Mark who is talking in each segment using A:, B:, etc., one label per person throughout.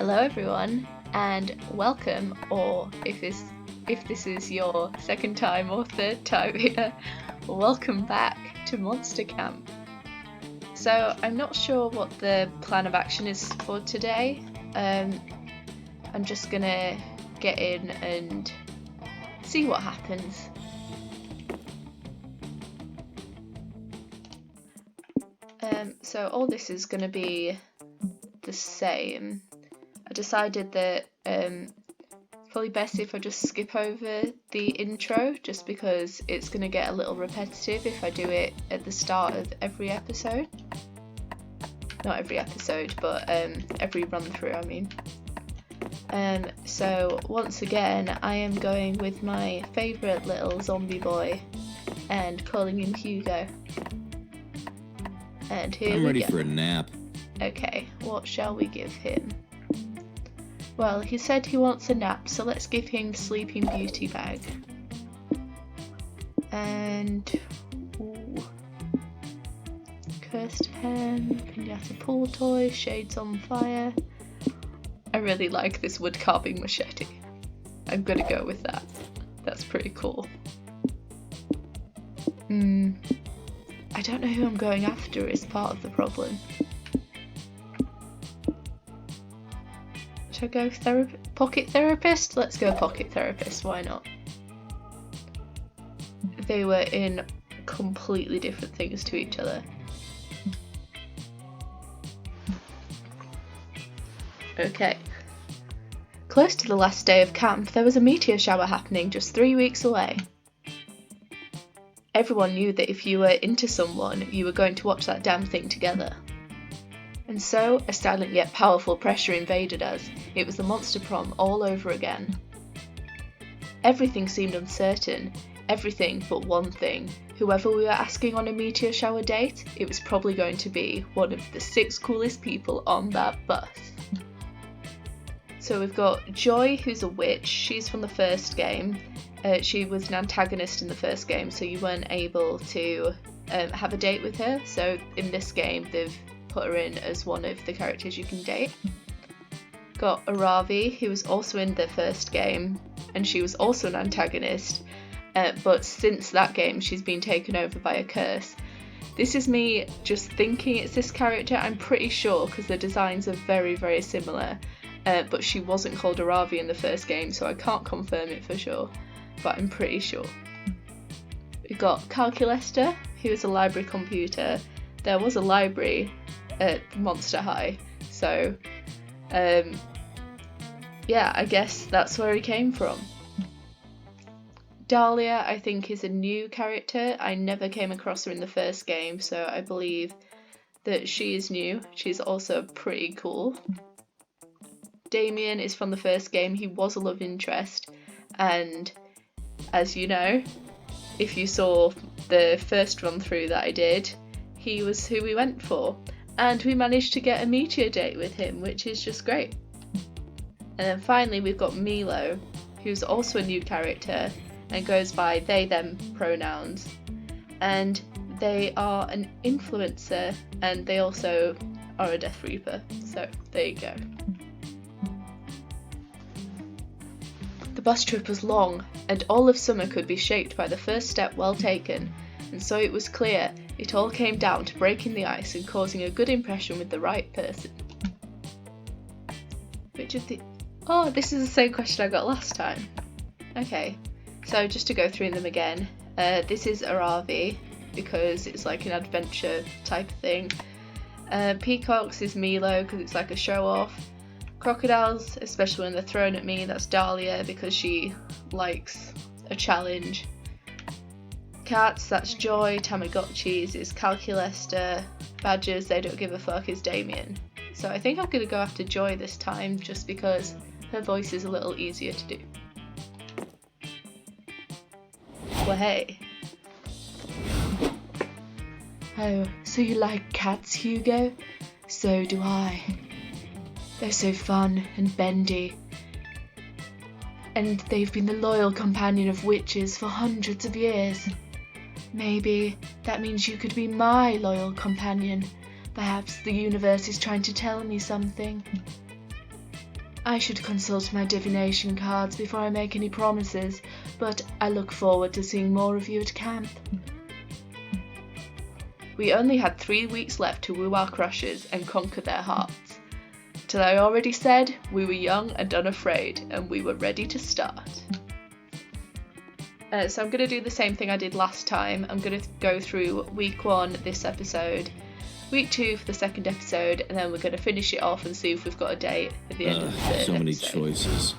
A: Hello everyone, and welcome, or if this is your second time or third time here, welcome back to Monster Camp. So I'm not sure what the plan of action is for today. I'm just gonna get in and see what happens. So all this is gonna be the same. I decided that probably best if I just skip over the intro, just because it's going to get a little repetitive if I do it at the start of every episode. Not every episode, but every run through, I mean. So once again, I am going with my favourite little zombie boy and calling him Hugo. And here we go.
B: I'm ready for a nap.
A: Okay, what shall we give him? Well, he said he wants a nap, so let's give him Sleeping Beauty bag. And cursed pen, pinata pool toy, shades on fire. I really like this wood carving machete. I'm gonna go with that. That's pretty cool. I don't know who I'm going after is part of the problem. Should I go pocket therapist? Let's go pocket therapist, why not? They were in completely different things to each other. Okay. Close to the last day of camp, there was a meteor shower happening just 3 weeks away. Everyone knew that if you were into someone, you were going to watch that damn thing together. And so, a silent yet powerful pressure invaded us. It was the Monster Prom all over again. Everything seemed uncertain. Everything but one thing. Whoever we were asking on a meteor shower date, it was probably going to be one of the 6 coolest people on that bus. So we've got Joy, who's a witch. She's from the first game. She was an antagonist in the first game, so you weren't able to have a date with her. So in this game, they've put her in as one of the characters you can date. Got Aravi, who was also in the first game, and she was also an antagonist, but since that game she's been taken over by a curse. This is me just thinking it's this character. I'm pretty sure because the designs are very, very similar, but she wasn't called Aravi in the first game, so I can't confirm it for sure, but I'm pretty sure. We've got Calculester, who is a library computer. There was a library at Monster High, so yeah, I guess that's where he came from. Dahlia, I think, is a new character. I never came across her in the first game, so I believe that she is new. She's also pretty cool. Damien is from the first game. He was a love interest, and as you know, if you saw the first run through that I did, he was who we went for. And we managed to get a meteor date with him, which is just great. And then finally we've got Milo, who's also a new character and goes by they them pronouns. And they are an influencer, and they also are a Death Reaper. So there you go. The bus trip was long, and all of summer could be shaped by the first step well taken, and so it was clear it all came down to breaking the ice and causing a good impression with the right person. Which of the... Oh, this is the same question I got last time. Okay, so just to go through them again, this is Aravi, because it's like an adventure type of thing. Peacocks is Milo, because it's like a show-off. Crocodiles, especially when they're thrown at me, that's Dahlia, because she likes a challenge. Cats, that's Joy. Tamagotchis is Calculester. Badgers, they don't give a fuck, is Damien. So I think I'm going to go after Joy this time, just because her voice is a little easier to do. Well, hey. Oh, so you like cats, Hugo? So do I. They're so fun and bendy. And they've been the loyal companion of witches for hundreds of years. Maybe that means you could be my loyal companion. Perhaps the universe is trying to tell me something. I should consult my divination cards before I make any promises, but I look forward to seeing more of you at camp. We only had 3 weeks left to woo our crushes and conquer their hearts. Till I already said, we were young and unafraid, and we were ready to start. So I'm going to do the same thing I did last time. I'm going to go through week 1 this episode, week 2 for the second episode, and then we're going to finish it off and see if we've got a date at the end of the third
B: So many
A: episode.
B: choices.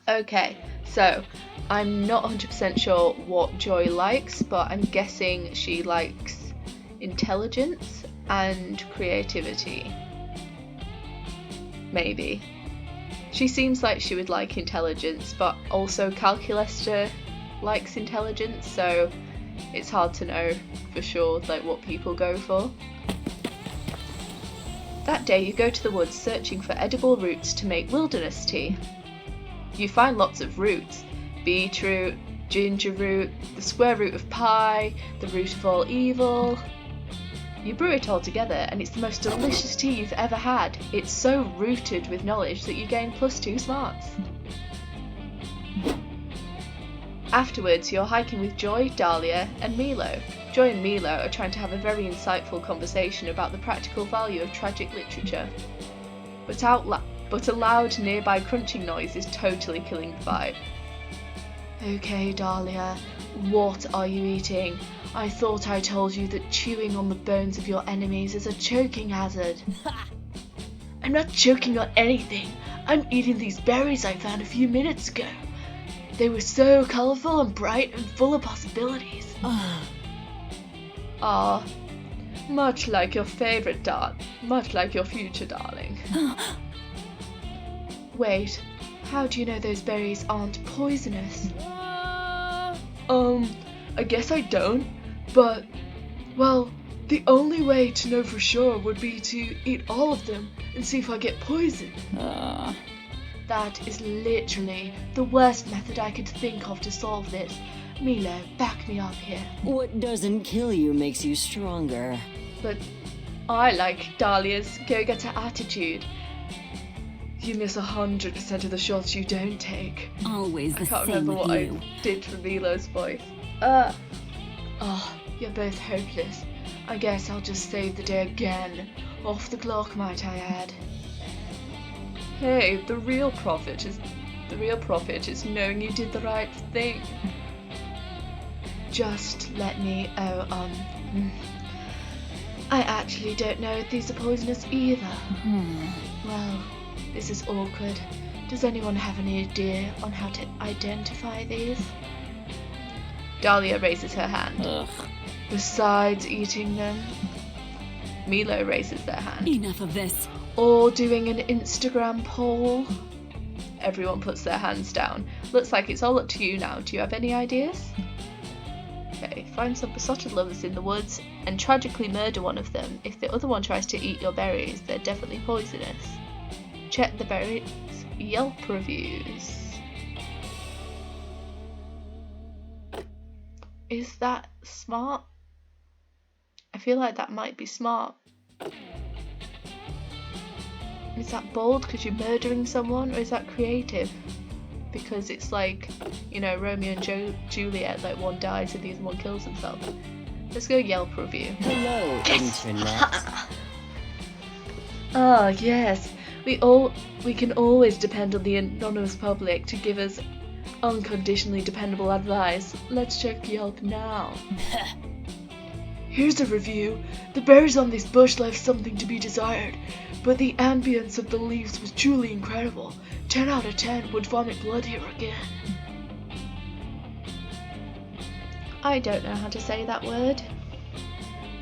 A: Okay, so I'm not 100% sure what Joy likes, but I'm guessing she likes intelligence and creativity. Maybe. She seems like she would like intelligence, but also Calculester likes intelligence, so it's hard to know for sure like what people go for. That day you go to the woods searching for edible roots to make wilderness tea. You find lots of roots: beetroot, ginger root, the square root of pie, the root of all evil. You brew it all together and it's the most delicious tea you've ever had. It's so rooted with knowledge that you gain +2 smarts. Afterwards, you're hiking with Joy, Dahlia and Milo. Joy and Milo are trying to have a very insightful conversation about the practical value of tragic literature. But a loud nearby crunching noise is totally killing the vibe. Okay, Dahlia, what are you eating? I thought I told you that chewing on the bones of your enemies is a choking hazard. I'm not choking on anything. I'm eating these berries I found a few minutes ago. They were so colourful and bright and full of possibilities. Ah, much like your favourite much like your future darling. Wait, how do you know those berries aren't poisonous? I guess I don't, but, well, the only way to know for sure would be to eat all of them and see if I get poisoned. That is literally the worst method I could think of to solve this. Milo, back me up here.
C: What doesn't kill you makes you stronger.
A: But I like Dahlia's go-getter attitude. You miss 100% of the shots you don't take.
C: Always the
A: I can't
C: same
A: remember
C: with
A: what
C: you.
A: I did for Milo's voice. Oh, you're both hopeless. I guess I'll just save the day again. Off the clock, might I add. Hey, the real profit is knowing you did the right thing. Just let me. I actually don't know if these are poisonous either. Well, this is awkward. Does anyone have any idea on how to identify these? Dahlia raises her hand. Besides eating them. Milo raises their hand.
C: Enough of this.
A: Or doing an Instagram poll. Everyone puts their hands down. Looks like it's all up to you now. Do you have any ideas? Okay, find some besotted lovers in the woods and tragically murder one of them. If the other one tries to eat your berries, they're definitely poisonous. Check the berries' Yelp reviews. Is that smart? I feel like that might be smart. Is that bold because you're murdering someone, or is that creative? Because it's like, you know, Romeo and Juliet, like one dies and the other one kills himself. Let's go Yelp review.
C: Hello, Internet.
A: Ah, yes. We can always depend on the anonymous public to give us unconditionally dependable advice. Let's check Yelp now. Here's a review. The berries on this bush left something to be desired, but the ambience of the leaves was truly incredible. 10 out of 10 would vomit blood here again. I don't know how to say that word.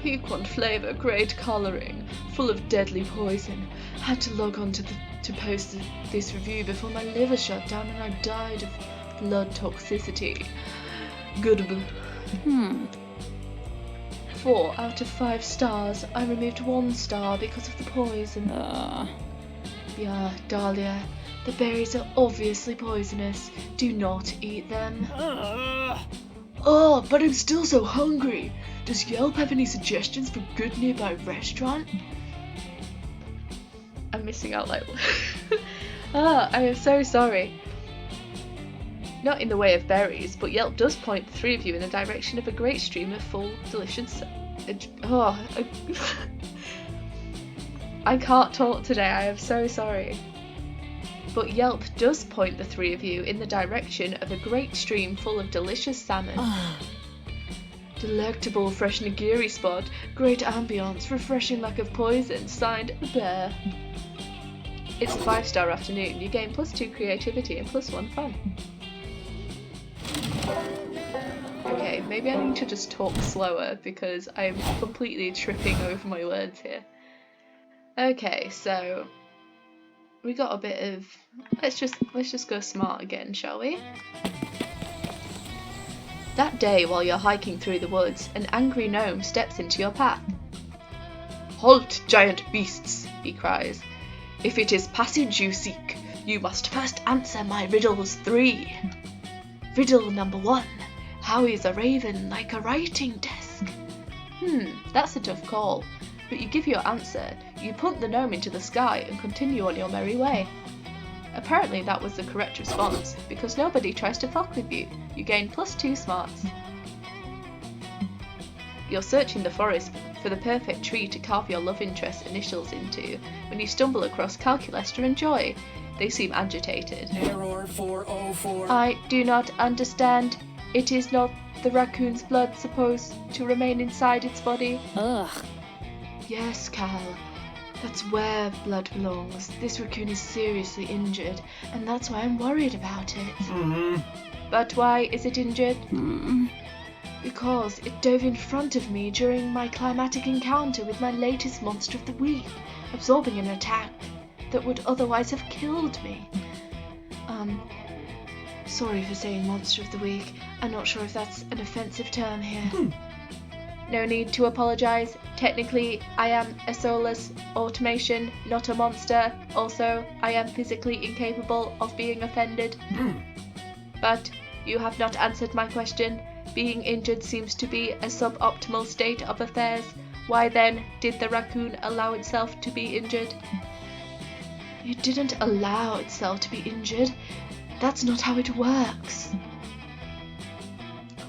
A: Piquant flavour, great colouring, full of deadly poison. Had to log on to post this review before my liver shut down and I died of blood toxicity. Good. 4 out of 5 stars. I removed 1 star because of the poison. Yeah, Dahlia, the berries are obviously poisonous. Do not eat them. Oh, but I'm still so hungry. Does Yelp have any suggestions for good nearby restaurant? I'm missing out like Ah, I am so sorry. Not in the way of berries, but Yelp does point the three of you in the direction of a great stream of full, delicious... I can't talk today, I am so sorry. But Yelp does point the three of you in the direction of a great stream full of delicious salmon. Delectable fresh nigiri spot, great ambience, refreshing lack of poison, signed Bear. It's a 5-star afternoon, you gain +2 creativity and +1 fun. Okay, maybe I need to just talk slower because I'm completely tripping over my words here. Okay, so we got a bit of... Let's just go smart again, shall we? That day, while you're hiking through the woods, an angry gnome steps into your path. "Halt, giant beasts!" he cries. "If it is passage you seek, you must first answer my riddles 3. Riddle number 1. How is a raven like a writing desk?" That's a tough call. But you give your answer, you punt the gnome into the sky and continue on your merry way. Apparently that was the correct response, because nobody tries to fuck with you. You gain +2 smarts. You're searching the forest for the perfect tree to carve your love interest's initials into when you stumble across Calculester and Joy. They seem agitated.
B: Error 404.
A: I do not understand. It is not the raccoon's blood supposed to remain inside its body?
C: Ugh.
A: Yes, Cal. That's where blood belongs. This raccoon is seriously injured, and that's why I'm worried about it. But why is it injured? Because it dove in front of me during my climatic encounter with my latest monster of the week, absorbing an attack that would otherwise have killed me. Sorry for saying monster of the week. I'm not sure if that's an offensive term here. No need to apologise. Technically, I am a soulless automation, not a monster. Also, I am physically incapable of being offended. But you have not answered my question. Being injured seems to be a suboptimal state of affairs. Why then did the raccoon allow itself to be injured? It didn't allow itself to be injured. That's not how it works.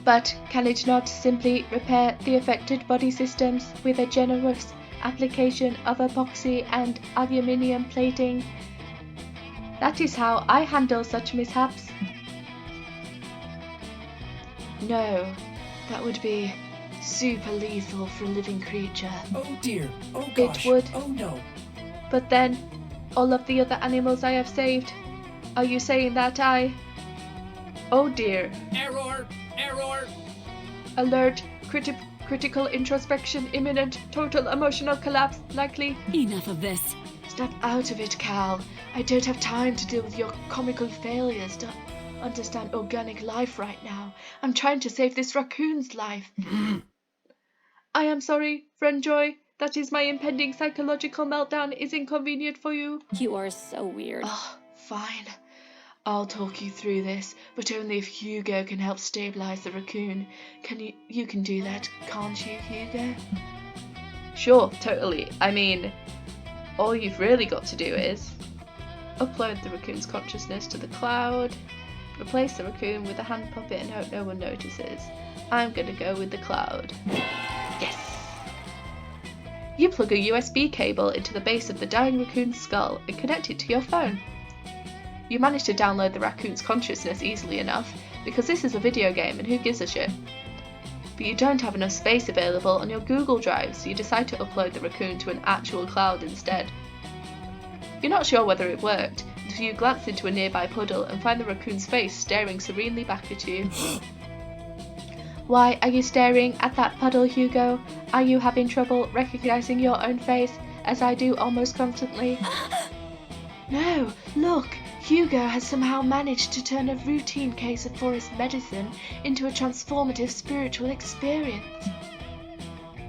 A: But can it not simply repair the affected body systems with a generous application of epoxy and aluminium plating? That is how I handle such mishaps. No, that would be super lethal for a living creature.
B: Oh dear. Oh gosh.
A: It would.
B: Oh no.
A: But then, all of the other animals I have saved, are you saying that I... Oh dear.
B: Error. Error.
A: Alert, critical introspection, imminent, total emotional collapse, likely.
C: Enough of this.
A: Snap out of it, Cal. I don't have time to deal with your comical failures to understand organic life right now. I'm trying to save this raccoon's life. I am sorry, friend Joy. That is my impending psychological meltdown is inconvenient for you.
C: You are so weird.
A: Oh, fine. I'll talk you through this, but only if Hugo can help stabilize the raccoon. You can do that, can't you, Hugo? Sure, totally. I mean, all you've really got to do is upload the raccoon's consciousness to the cloud, replace the raccoon with a hand puppet and hope no one notices. I'm gonna go with the cloud. Yes! You plug a USB cable into the base of the dying raccoon's skull and connect it to your phone. You manage to download the raccoon's consciousness easily enough, because this is a video game and who gives a shit. But you don't have enough space available on your Google Drive, so you decide to upload the raccoon to an actual cloud instead. You're not sure whether it worked, until you glance into a nearby puddle and find the raccoon's face staring serenely back at you. Why are you staring at that puddle, Hugo? Are you having trouble recognizing your own face, as I do almost constantly? No, look! Hugo has somehow managed to turn a routine case of forest medicine into a transformative spiritual experience.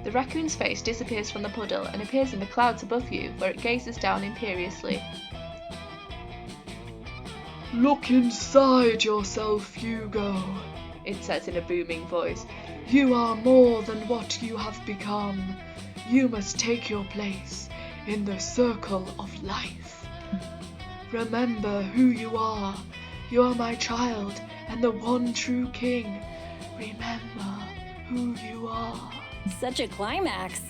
A: The raccoon's face disappears from the puddle and appears in the clouds above you, where it gazes down imperiously. Look inside yourself, Hugo, it says in a booming voice. You are more than what you have become. You must take your place in the circle of life. Remember who you are. You are my child and the one true king. Remember who you are.
C: Such a climax.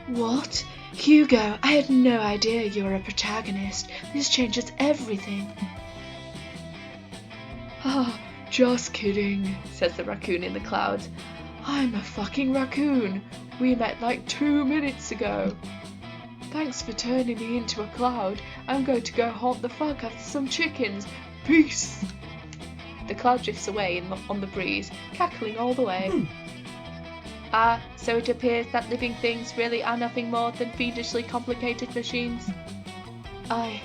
A: What? Hugo, I had no idea you were a protagonist. This changes everything. Ah, just kidding, says the raccoon in the clouds. I'm a fucking raccoon. We met like 2 minutes ago. Thanks for turning me into a cloud. I'm going to go haunt the fuck out of some chickens. Peace. The cloud drifts away on the breeze, cackling all the way. Ah, so it appears that living things really are nothing more than fiendishly complicated machines. I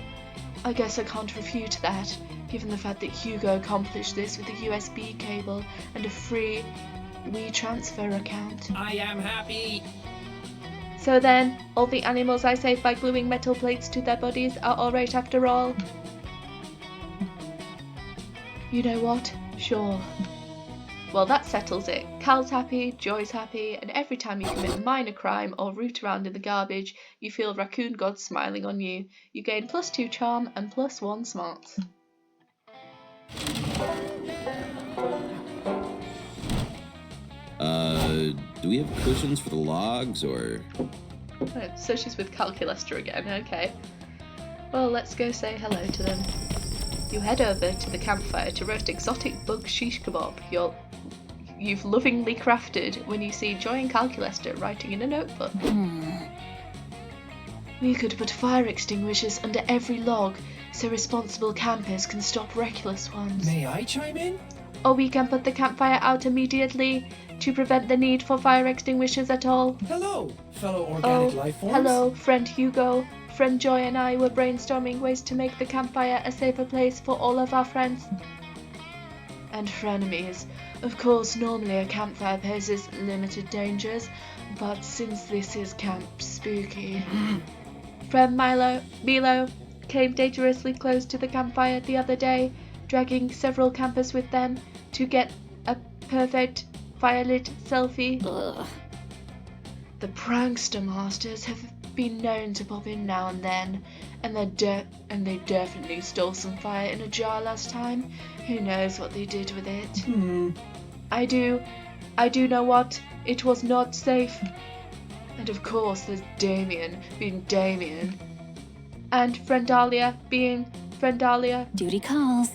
A: guess I can't refute that, given the fact that Hugo accomplished this with a USB cable and a free WeTransfer account.
B: I am happy.
A: So then, all the animals I saved by gluing metal plates to their bodies are alright after all? You know what? Sure. Well, that settles it. Cal's happy, Joy's happy, and every time you commit a minor crime or root around in the garbage, you feel Raccoon God smiling on you. You gain +2 charm and +1 smarts.
D: Do we have cushions for the logs, or...?
A: Oh, so she's with Calculester again, okay. Well, let's go say hello to them. You head over to the campfire to roast exotic bug shish kebab you've lovingly crafted when you see Joy and Calculester writing in a notebook. We could put fire extinguishers under every log so responsible campers can stop reckless ones.
B: May I chime in?
A: Or we can put the campfire out immediately to prevent the need for fire extinguishers at all.
B: Hello, fellow organic life forms.
A: Hello, friend Hugo. Friend Joy and I were brainstorming ways to make the campfire a safer place for all of our friends. And frenemies. Of course, normally a campfire poses limited dangers, but since this is Camp Spooky... Friend Milo came dangerously close to the campfire the other day, dragging several campers with them to get a perfect firelit selfie.
C: Ugh.
A: The prankster masters have been known to pop in now and then, and they definitely stole some fire in a jar last time. Who knows what they did with it? I do know what. It was not safe. And of course there's Damien being Damien. And friend Dahlia being friend Dahlia.
C: Duty calls.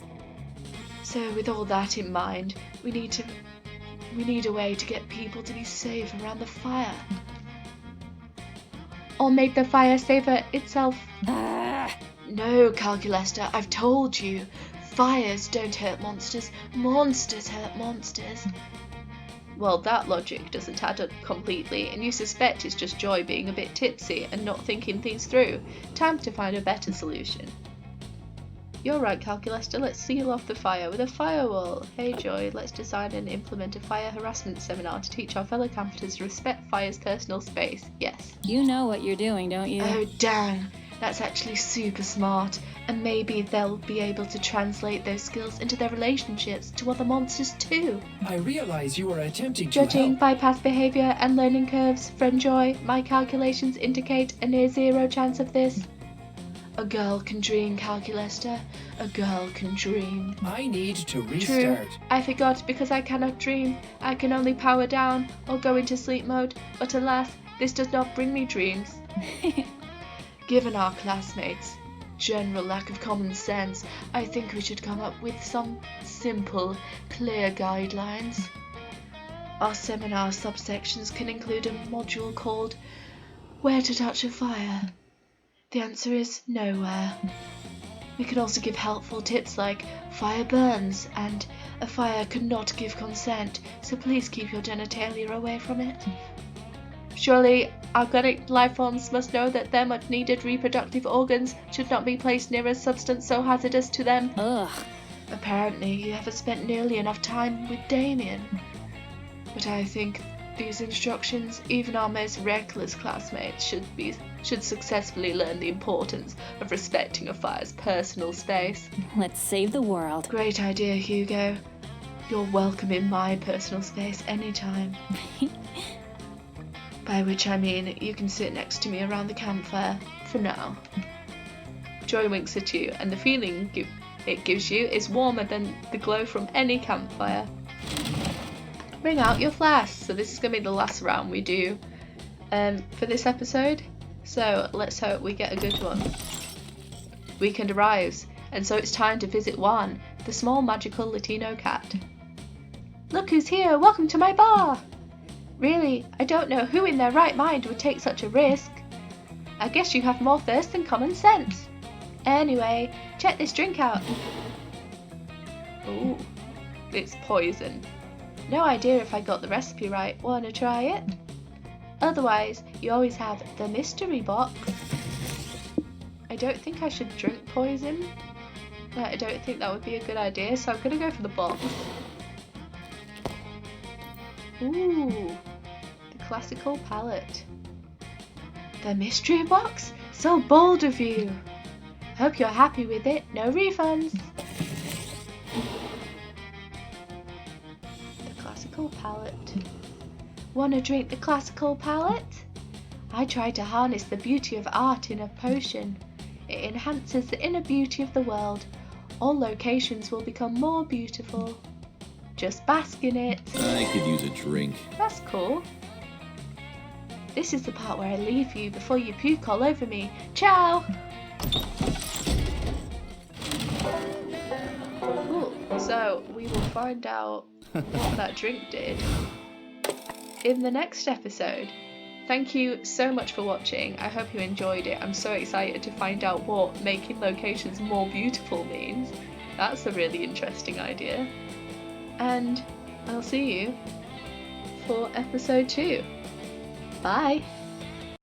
A: So with all that in mind, we need a way to get people to be safe around the fire. Or make the fire safer itself. No, Calculester, I've told you. Fires don't hurt monsters. Monsters hurt monsters. Well, that logic doesn't add up completely, and you suspect it's just Joy being a bit tipsy and not thinking things through. Time to find a better solution. You're right, Calculester, let's seal off the fire with a firewall. Hey Joy, let's design and implement a fire harassment seminar to teach our fellow campers to respect fire's personal space. Yes.
C: You know what you're doing, don't you?
A: Oh dang, that's actually super smart, and maybe they'll be able to translate those skills into their relationships to other monsters too.
B: I realize you are attempting to
A: Judging
B: help.
A: by past behaviour and learning curves, friend Joy, my calculations indicate a near zero chance of this. A girl can dream, Calculester. A girl can dream.
B: I need to
A: True,
B: restart.
A: I forgot, because I cannot dream. I can only power down or go into sleep mode, but alas, this does not bring me dreams. Given our classmates' general lack of common sense, I think we should come up with some simple, clear guidelines. Our seminar subsections can include a module called Where to Touch a Fire. The answer is nowhere. We can also give helpful tips like fire burns and a fire could not give consent, so please keep your genitalia away from it. Surely organic life forms must know that their much needed reproductive organs should not be placed near a substance so hazardous to them.
C: Ugh.
A: Apparently you haven't spent nearly enough time with Damien. But I think these instructions, even our most reckless classmates should successfully learn the importance of respecting a fire's personal space.
C: Let's save the world.
A: Great idea, Hugo. You're welcome in my personal space anytime. By which I mean you can sit next to me around the campfire for now. joy winks at you, and the feeling it gives you is warmer than the glow from any campfire. Bring out your flasks. So this is going to be the last round we do for this episode. So let's hope we get a good one. Weekend arrives, and so it's time to visit Juan, the small magical Latino cat. Look who's here! Welcome to my bar! Really, I don't know who in their right mind would take such a risk. I guess you have more thirst than common sense. Anyway, check this drink out. Ooh, it's poison. No idea if I got the recipe right. Wanna try it? Otherwise, you always have the mystery box. I don't think I should drink poison. I don't think that would be a good idea, so I'm gonna go for the box. Ooh, the classical palette. The mystery box? So bold of you. Hope you're happy with it. No refunds. The classical palette. Wanna drink the classical palette? I try to harness the beauty of art in a potion. It enhances the inner beauty of the world. All locations will become more beautiful. Just bask in it.
D: I could use a drink.
A: That's cool. This is the part where I leave you before you puke all over me. Ciao! Cool. So we will find out what that drink did in the next episode. Thank you so much for watching. I hope you enjoyed it. I'm so excited to find out what making locations more beautiful means. That's a really interesting idea. And I'll see you for episode 2. Bye!